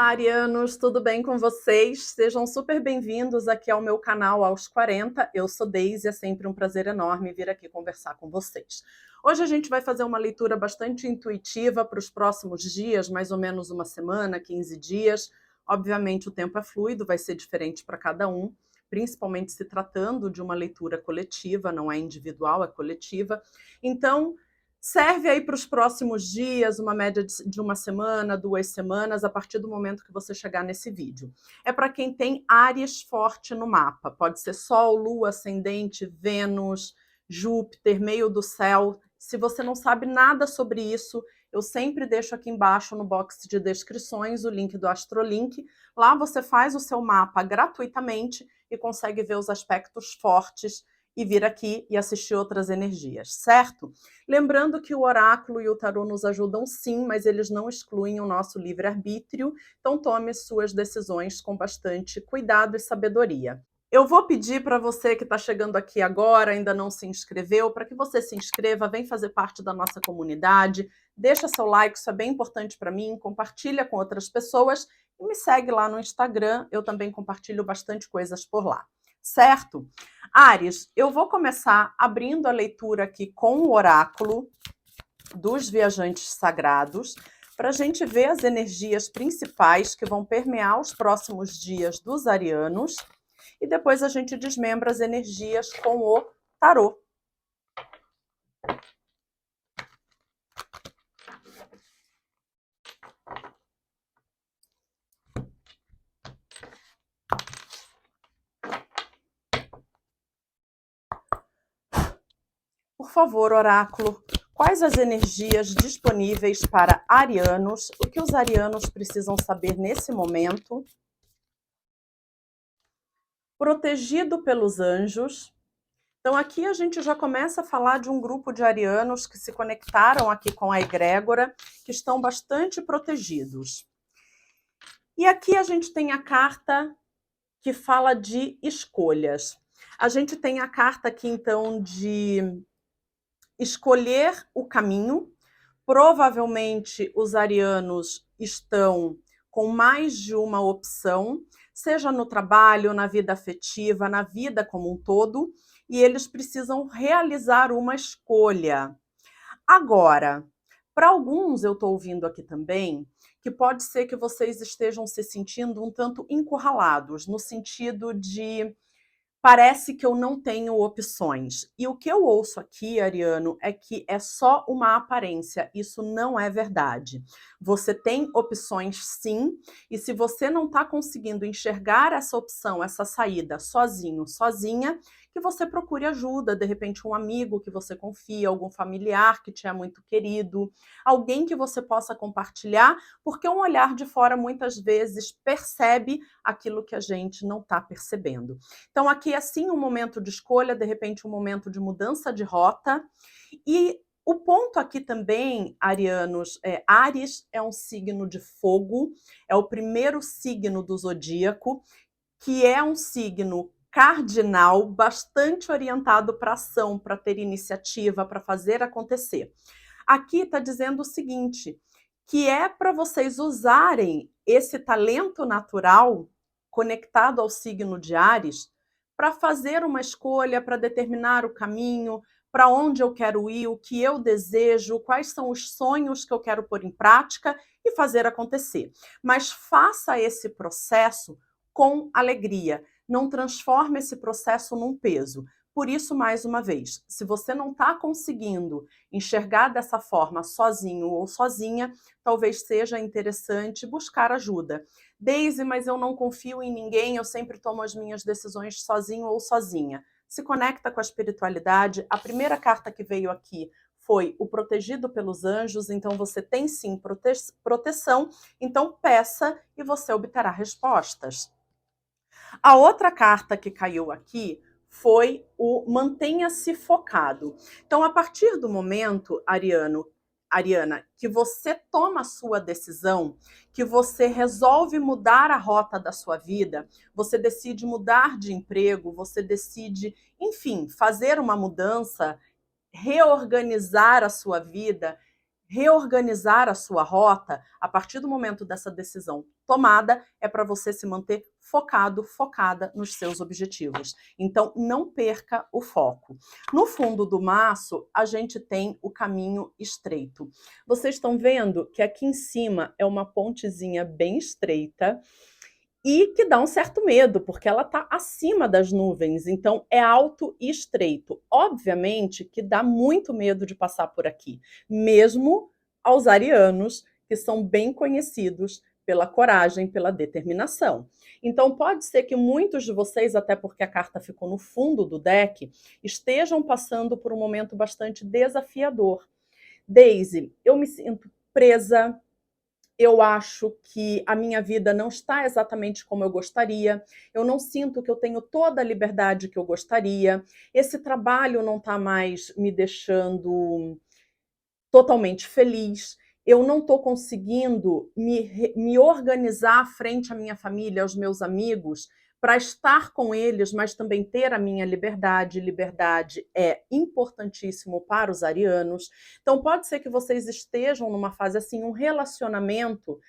Olá, arianos, tudo bem com vocês? Sejam super bem-vindos aqui ao meu canal Aos 40. Eu sou Deise, é sempre um prazer enorme vir aqui conversar com vocês. Hoje a gente vai fazer uma leitura bastante intuitiva para os próximos dias, mais ou menos uma semana, 15 dias. Obviamente o tempo é fluido, vai ser diferente para cada um, principalmente se tratando de uma leitura coletiva, não é individual, é coletiva. Então, serve aí para os próximos dias, uma média de uma semana, 2 semanas, a partir do momento que você chegar nesse vídeo. É para quem tem Áries forte no mapa. Pode ser Sol, Lua, Ascendente, Vênus, Júpiter, meio do céu. Se você não sabe nada sobre isso, eu sempre deixo aqui embaixo no box de descrições o link do Astrolink. Lá você faz o seu mapa gratuitamente e consegue ver os aspectos fortes e vir aqui e assistir outras energias, certo? Lembrando que o oráculo e o tarô nos ajudam sim, mas eles não excluem o nosso livre-arbítrio, então tome suas decisões com bastante cuidado e sabedoria. Eu vou pedir para você que está chegando aqui agora, ainda não se inscreveu, para que você se inscreva, vem fazer parte da nossa comunidade, deixa seu like, isso é bem importante para mim, compartilha com outras pessoas e me segue lá no Instagram, eu também compartilho bastante coisas por lá, certo? Áries, eu vou começar abrindo a leitura aqui com o oráculo dos viajantes sagrados, para a gente ver as energias principais que vão permear os próximos dias dos arianos, e depois a gente desmembra as energias com o tarô. Por favor, oráculo, quais as energias disponíveis para arianos? O que os arianos precisam saber nesse momento? Protegido pelos anjos. Então aqui a gente já começa a falar de um grupo de arianos que se conectaram aqui com a egrégora, que estão bastante protegidos. E aqui a gente tem a carta que fala de escolhas. A gente tem a carta aqui, então, de escolher o caminho. Provavelmente os arianos estão com mais de uma opção, seja no trabalho, na vida afetiva, na vida como um todo, e eles precisam realizar uma escolha. Agora, para alguns, eu estou ouvindo aqui também, que pode ser que vocês estejam se sentindo um tanto encurralados, no sentido de parece que eu não tenho opções. E o que eu ouço aqui, Ariano, é que é só uma aparência. Isso não é verdade. Você tem opções sim, e se você não está conseguindo enxergar essa opção, essa saída sozinho, sozinha, que você procure ajuda, de repente um amigo que você confia, algum familiar que te é muito querido, alguém que você possa compartilhar, porque um olhar de fora muitas vezes percebe aquilo que a gente não está percebendo. Então aqui é sim um momento de escolha, de repente um momento de mudança de rota. E o ponto aqui também, arianos, Áries é um signo de fogo, é o primeiro signo do zodíaco, que é um signo cardinal, bastante orientado para ação, para ter iniciativa, para fazer acontecer. Aqui está dizendo o seguinte, que é para vocês usarem esse talento natural conectado ao signo de Áries para fazer uma escolha, para determinar o caminho, para onde eu quero ir, o que eu desejo, quais são os sonhos que eu quero pôr em prática e fazer acontecer. Mas faça esse processo com alegria. Não transforme esse processo num peso. Por isso, mais uma vez, se você não está conseguindo enxergar dessa forma sozinho ou sozinha, talvez seja interessante buscar ajuda. Deise, mas eu não confio em ninguém, eu sempre tomo as minhas decisões sozinho ou sozinha. Se conecta com a espiritualidade. A primeira carta que veio aqui foi o protegido pelos anjos, então você tem sim proteção, então peça e você obterá respostas. A outra carta que caiu aqui foi o mantenha-se focado. Então, a partir do momento, Ariana, que você toma a sua decisão, que você resolve mudar a rota da sua vida, você decide mudar de emprego, você decide, enfim, fazer uma mudança, reorganizar a sua vida, reorganizar a sua rota, a partir do momento dessa decisão tomada, é para você se manter focado, focada nos seus objetivos. Então, não perca o foco. No fundo do maço, a gente tem o caminho estreito. Vocês estão vendo que aqui em cima é uma pontezinha bem estreita, e que dá um certo medo, porque ela está acima das nuvens, então é alto e estreito. Obviamente que dá muito medo de passar por aqui, mesmo aos arianos, que são bem conhecidos pela coragem, pela determinação. Então pode ser que muitos de vocês, até porque a carta ficou no fundo do deck, estejam passando por um momento bastante desafiador. Daisy, eu me sinto presa, eu acho que a minha vida não está exatamente como eu gostaria, eu não sinto que eu tenho toda a liberdade que eu gostaria, esse trabalho não está mais me deixando totalmente feliz, eu não estou conseguindo me organizar frente à minha família, aos meus amigos, para estar com eles, mas também ter a minha liberdade. Liberdade é importantíssimo para os arianos. Então, pode ser que vocês estejam numa fase assim, um relacionamento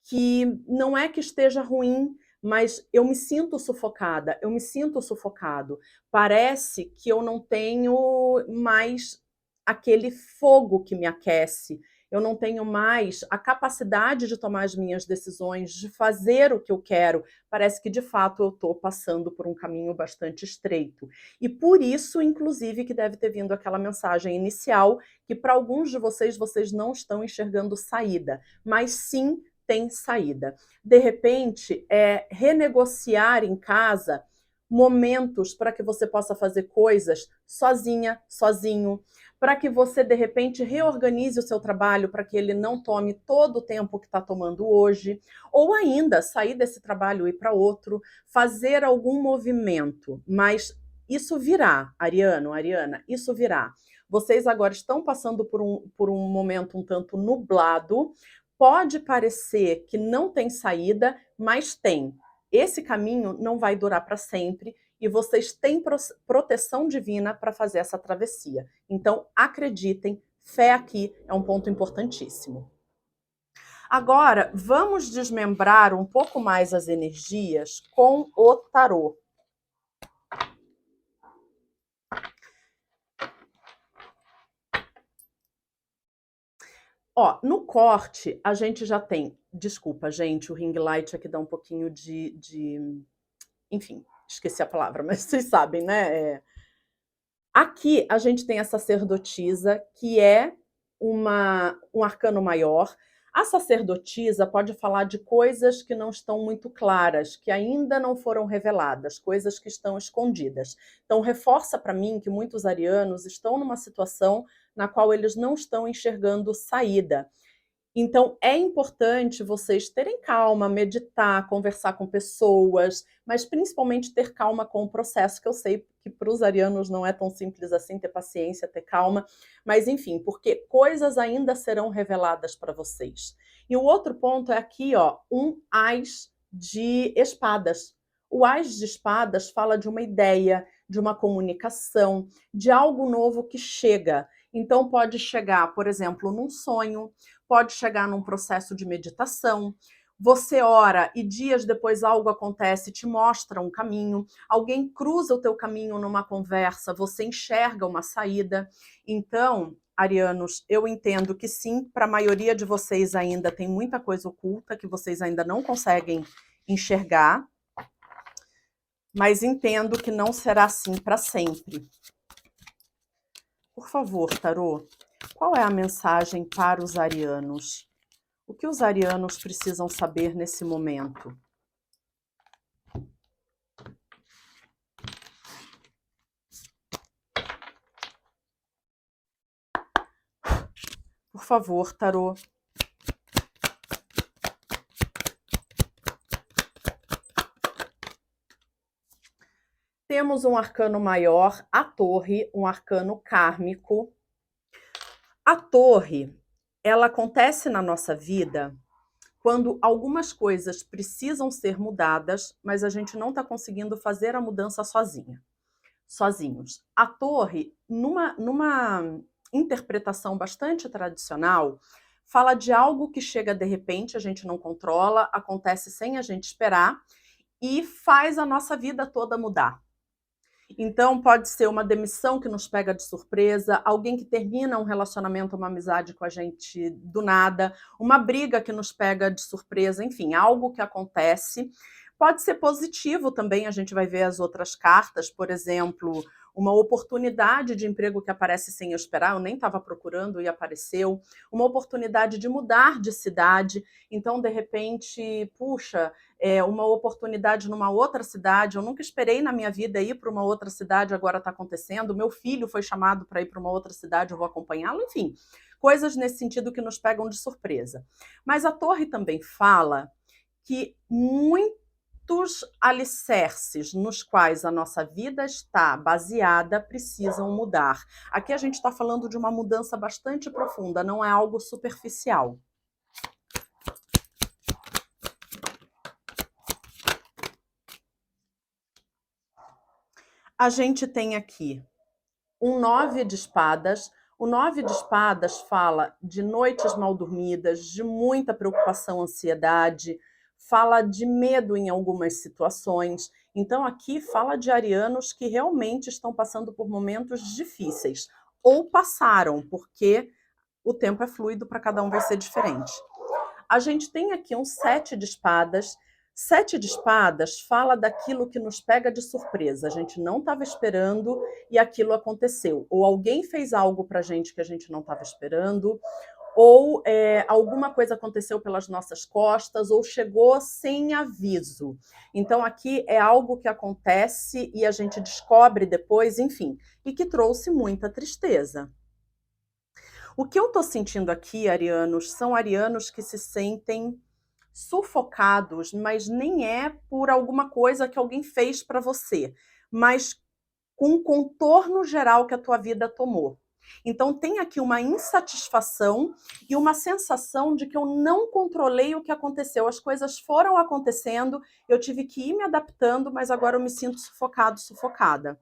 que não é que esteja ruim, mas eu me sinto sufocada, eu me sinto sufocado. Parece que eu não tenho mais aquele fogo que me aquece, eu não tenho mais a capacidade de tomar as minhas decisões, de fazer o que eu quero. Parece que, de fato, eu estou passando por um caminho bastante estreito. E por isso, inclusive, que deve ter vindo aquela mensagem inicial, que para alguns de vocês, vocês não estão enxergando saída, mas sim tem saída. De repente, renegociar em casa momentos para que você possa fazer coisas sozinha, sozinho, para que você, de repente, reorganize o seu trabalho para que ele não tome todo o tempo que está tomando hoje, ou ainda sair desse trabalho e ir para outro, fazer algum movimento, mas isso virá, Ariano, Ariana, isso virá. Vocês agora estão passando por um momento um tanto nublado, pode parecer que não tem saída, mas tem. Esse caminho não vai durar para sempre e vocês têm proteção divina para fazer essa travessia. Então, acreditem, fé aqui é um ponto importantíssimo. Agora, vamos desmembrar um pouco mais as energias com o tarô. Ó, no corte, a gente já tem... Desculpa, gente, o ring light aqui dá um pouquinho enfim, esqueci a palavra, mas vocês sabem, né? Aqui a gente tem a sacerdotisa, que é um arcano maior. A sacerdotisa pode falar de coisas que não estão muito claras, que ainda não foram reveladas, coisas que estão escondidas. Então, reforça para mim que muitos arianos estão numa situação na qual eles não estão enxergando saída. Então, é importante vocês terem calma, meditar, conversar com pessoas, mas principalmente ter calma com o processo, que eu sei que para os arianos não é tão simples assim, ter paciência, ter calma, mas enfim, porque coisas ainda serão reveladas para vocês. E o outro ponto é aqui, ó, um ás de espadas. O ás de espadas fala de uma ideia, de uma comunicação, de algo novo que chega. Então, pode chegar, por exemplo, num sonho, pode chegar num processo de meditação, você ora e dias depois algo acontece, te mostra um caminho, alguém cruza o teu caminho numa conversa, você enxerga uma saída. Então, arianos, eu entendo que sim, para a maioria de vocês ainda tem muita coisa oculta que vocês ainda não conseguem enxergar, mas entendo que não será assim para sempre. Por favor, tarô, qual é a mensagem para os arianos? O que os arianos precisam saber nesse momento? Por favor, tarô. Temos um arcano maior, a torre, um arcano kármico. A torre, ela acontece na nossa vida quando algumas coisas precisam ser mudadas, mas a gente não está conseguindo fazer a mudança sozinhos. A torre, numa interpretação bastante tradicional, fala de algo que chega de repente, a gente não controla, acontece sem a gente esperar e faz a nossa vida toda mudar. Então, pode ser uma demissão que nos pega de surpresa, alguém que termina um relacionamento, uma amizade com a gente do nada, uma briga que nos pega de surpresa, enfim, algo que acontece. Pode ser positivo também, a gente vai ver as outras cartas, por exemplo, uma oportunidade de emprego que aparece sem eu esperar, eu nem estava procurando e apareceu, uma oportunidade de mudar de cidade, então, de repente, puxa, uma oportunidade numa outra cidade, eu nunca esperei na minha vida ir para uma outra cidade, agora está acontecendo, meu filho foi chamado para ir para uma outra cidade, eu vou acompanhá-lo, enfim, coisas nesse sentido que nos pegam de surpresa. Mas a torre também fala que muitos alicerces nos quais a nossa vida está baseada precisam mudar. Aqui a gente está falando de uma mudança bastante profunda, não é algo superficial. A gente tem aqui um 9 de espadas. O 9 de espadas fala de noites mal dormidas, de muita preocupação, ansiedade, fala de medo em algumas situações. Então, aqui fala de arianos que realmente estão passando por momentos difíceis, ou passaram, porque o tempo é fluido, para cada um vai ser diferente. A gente tem aqui um 7 de espadas. 7 de espadas fala daquilo que nos pega de surpresa. A gente não estava esperando e aquilo aconteceu. Ou alguém fez algo para a gente que a gente não estava esperando, ou alguma coisa aconteceu pelas nossas costas, ou chegou sem aviso. Então, aqui é algo que acontece e a gente descobre depois, enfim, e que trouxe muita tristeza. O que eu estou sentindo aqui, arianos, são arianos que se sentem sufocados, mas nem é por alguma coisa que alguém fez para você, mas com o contorno geral que a tua vida tomou. Então tem aqui uma insatisfação e uma sensação de que eu não controlei o que aconteceu. As coisas foram acontecendo, eu tive que ir me adaptando, mas agora eu me sinto sufocado, sufocada.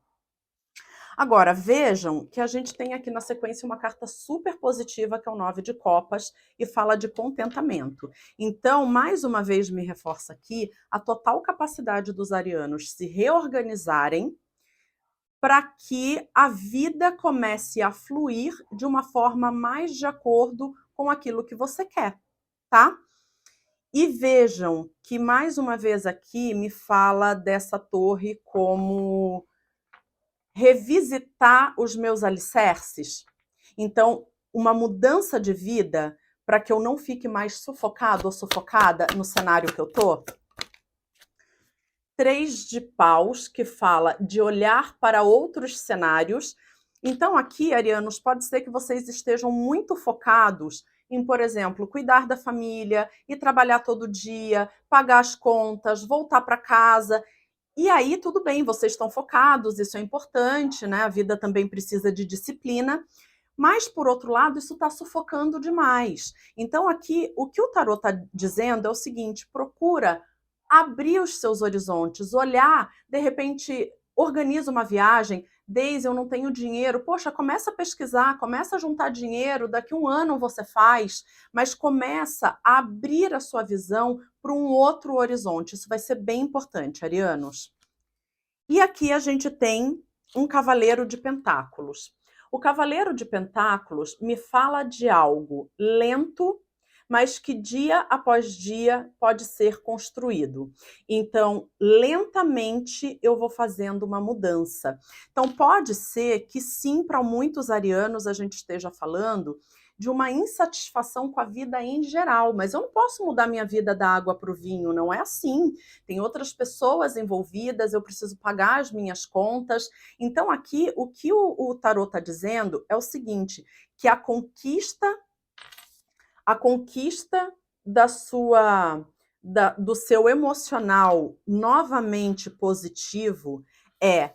Agora, vejam que a gente tem aqui na sequência uma carta super positiva, que é o 9 de copas, e fala de contentamento. Então, mais uma vez me reforça aqui a total capacidade dos arianos se reorganizarem para que a vida comece a fluir de uma forma mais de acordo com aquilo que você quer, tá? E vejam que, mais uma vez aqui, me fala dessa torre como revisitar os meus alicerces. Então, uma mudança de vida para que eu não fique mais sufocado ou sufocada no cenário que eu tô. 3 de paus, que fala de olhar para outros cenários. Então, aqui, arianos, pode ser que vocês estejam muito focados em, por exemplo, cuidar da família, ir trabalhar todo dia, pagar as contas, voltar para casa. E aí, tudo bem, vocês estão focados, isso é importante, né? A vida também precisa de disciplina. Mas, por outro lado, isso está sufocando demais. Então, aqui, o que o tarot está dizendo é o seguinte: procura abrir os seus horizontes, olhar, de repente, organiza uma viagem. Deise, eu não tenho dinheiro. Poxa, começa a pesquisar, começa a juntar dinheiro, daqui a um ano você faz, mas começa a abrir a sua visão para um outro horizonte. Isso vai ser bem importante, arianos. E aqui a gente tem um cavaleiro de pentáculos. O cavaleiro de pentáculos me fala de algo lento, mas que dia após dia pode ser construído. Então, lentamente eu vou fazendo uma mudança. Então, pode ser que sim, para muitos arianos a gente esteja falando de uma insatisfação com a vida em geral, mas eu não posso mudar minha vida da água para o vinho, não é assim. Tem outras pessoas envolvidas, eu preciso pagar as minhas contas. Então, aqui, o que o tarot está dizendo é o seguinte, que a conquista do seu emocional novamente positivo é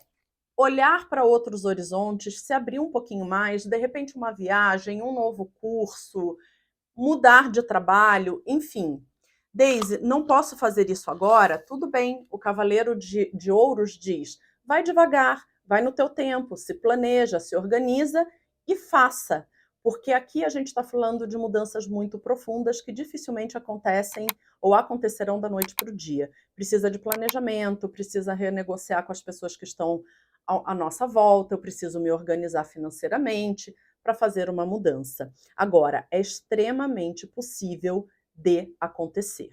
olhar para outros horizontes, se abrir um pouquinho mais, de repente uma viagem, um novo curso, mudar de trabalho, enfim. Deise, não posso fazer isso agora? Tudo bem, o Cavaleiro de Ouros diz, vai devagar, vai no teu tempo, se planeja, se organiza e faça, porque aqui a gente está falando de mudanças muito profundas que dificilmente acontecem ou acontecerão da noite para o dia. Precisa de planejamento, precisa renegociar com as pessoas que estão à nossa volta, eu preciso me organizar financeiramente para fazer uma mudança. Agora, é extremamente possível de acontecer.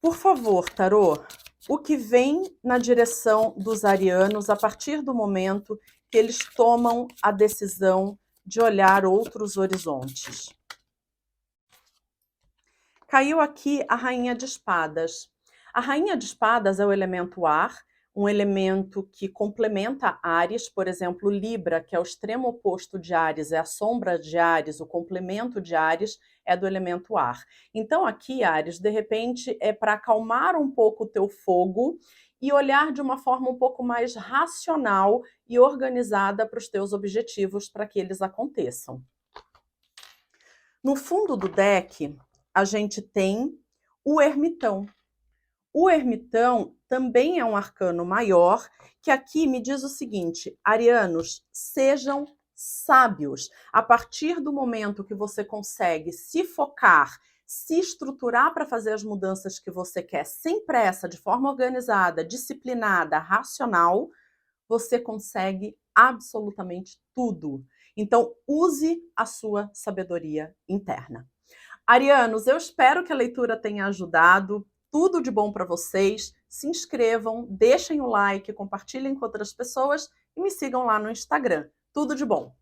Por favor, tarô, o que vem na direção dos arianos a partir do momento que eles tomam a decisão de olhar outros horizontes? Caiu aqui a Rainha de Espadas. A Rainha de Espadas é o elemento ar, um elemento que complementa Áries, por exemplo, Libra, que é o extremo oposto de Áries, é a sombra de Áries, o complemento de Áries é do elemento ar. Então aqui, Áries, de repente é para acalmar um pouco o teu fogo e olhar de uma forma um pouco mais racional e organizada para os teus objetivos, para que eles aconteçam. No fundo do deck, a gente tem o ermitão. O ermitão também é um arcano maior, que aqui me diz o seguinte: arianos, sejam sábios. A partir do momento que você consegue se focar, se estruturar para fazer as mudanças que você quer sem pressa, de forma organizada, disciplinada, racional, você consegue absolutamente tudo. Então, use a sua sabedoria interna. Arianos, eu espero que a leitura tenha ajudado. Tudo de bom para vocês. Se inscrevam, deixem o like, compartilhem com outras pessoas e me sigam lá no Instagram. Tudo de bom!